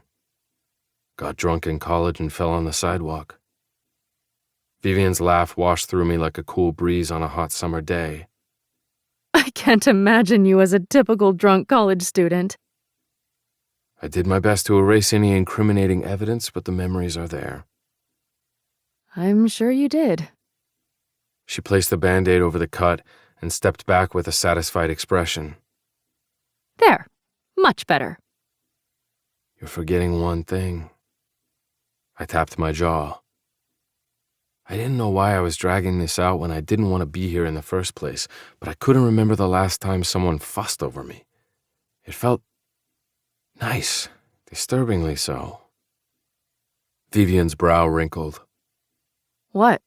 [SPEAKER 2] Got drunk in college and fell on the sidewalk. Vivian's laugh washed through me like a cool breeze on a hot summer day.
[SPEAKER 3] I can't imagine you as a typical drunk college student.
[SPEAKER 2] I did my best to erase any incriminating evidence, but the memories are there.
[SPEAKER 3] I'm sure you did.
[SPEAKER 2] She placed the Band-Aid over the cut and stepped back with a satisfied expression.
[SPEAKER 3] There. Much better.
[SPEAKER 2] You're forgetting one thing. I tapped my jaw. I didn't know why I was dragging this out when I didn't want to be here in the first place, but I couldn't remember the last time someone fussed over me. It felt nice, disturbingly so. Vivian's brow wrinkled.
[SPEAKER 3] What?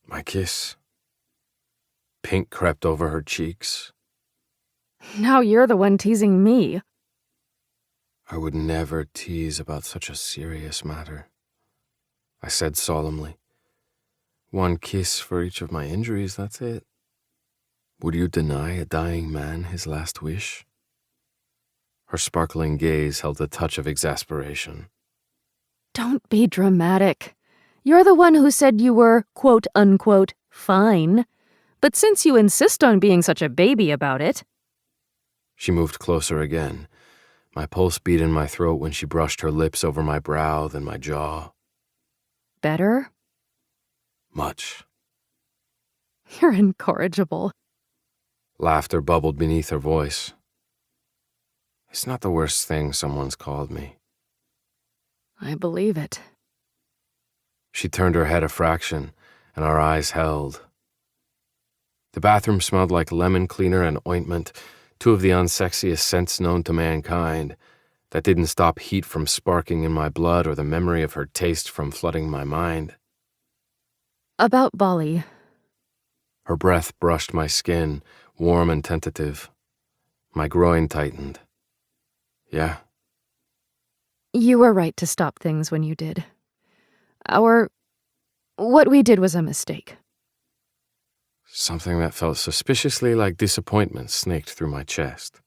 [SPEAKER 2] My kiss. Pink crept over her cheeks.
[SPEAKER 3] Now you're the one teasing me.
[SPEAKER 2] I would never tease about such a serious matter, I said solemnly. One kiss for each of my injuries, that's it. Would you deny a dying man his last wish? Her sparkling gaze held a touch of exasperation.
[SPEAKER 3] Don't be dramatic. You're the one who said you were, quote-unquote, fine. But since you insist on being such a baby about it...
[SPEAKER 2] She moved closer again. My pulse beat in my throat when she brushed her lips over my brow, then my jaw.
[SPEAKER 3] Better?
[SPEAKER 2] Much.
[SPEAKER 3] You're incorrigible.
[SPEAKER 2] Laughter bubbled beneath her voice. It's not the worst thing someone's called me.
[SPEAKER 3] I believe it.
[SPEAKER 2] She turned her head a fraction, and our eyes held. The bathroom smelled like lemon cleaner and ointment, two of the unsexiest scents known to mankind. That didn't stop heat from sparking in my blood or the memory of her taste from flooding my mind.
[SPEAKER 3] About Bali.
[SPEAKER 2] Her breath brushed my skin, warm and tentative. My groin tightened. Yeah.
[SPEAKER 3] You were right to stop things when you did. What we did was a mistake.
[SPEAKER 2] Something that felt suspiciously like disappointment snaked through my chest.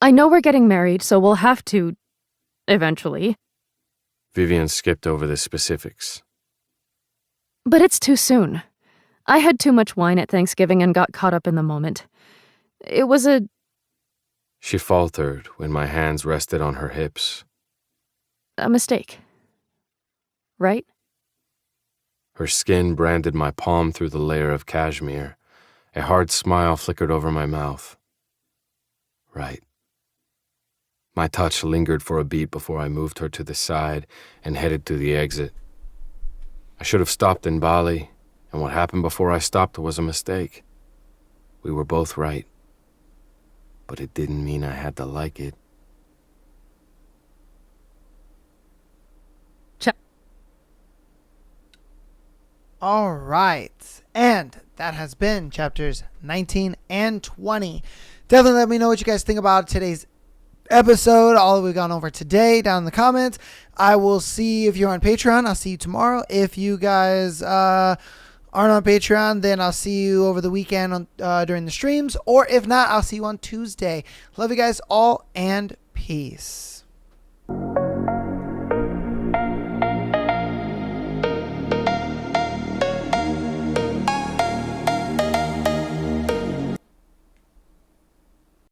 [SPEAKER 3] I know we're getting married, so we'll have to... eventually.
[SPEAKER 2] Vivian skipped over the specifics.
[SPEAKER 3] But it's too soon. I had too much wine at Thanksgiving and got caught up in the moment. It was a...
[SPEAKER 2] She faltered when my hands rested on her hips.
[SPEAKER 3] a mistake. Right?
[SPEAKER 2] Her skin branded my palm through the layer of cashmere. A hard smile flickered over my mouth. Right. My touch lingered for a beat before I moved her to the side and headed to the exit. I should have stopped in Bali, and what happened before I stopped was a mistake. We were both right. But it didn't mean I had to like it.
[SPEAKER 1] All right. And that has been chapters 19 and 20. Definitely let me know what you guys think about today's episode, all that we've gone over today, down in the comments. I will see if you're on Patreon. I'll see you tomorrow. If you guys aren't on Patreon, then I'll see you over the weekend on, during the streams. Or if not, I'll see you on Tuesday. Love you guys all, and peace.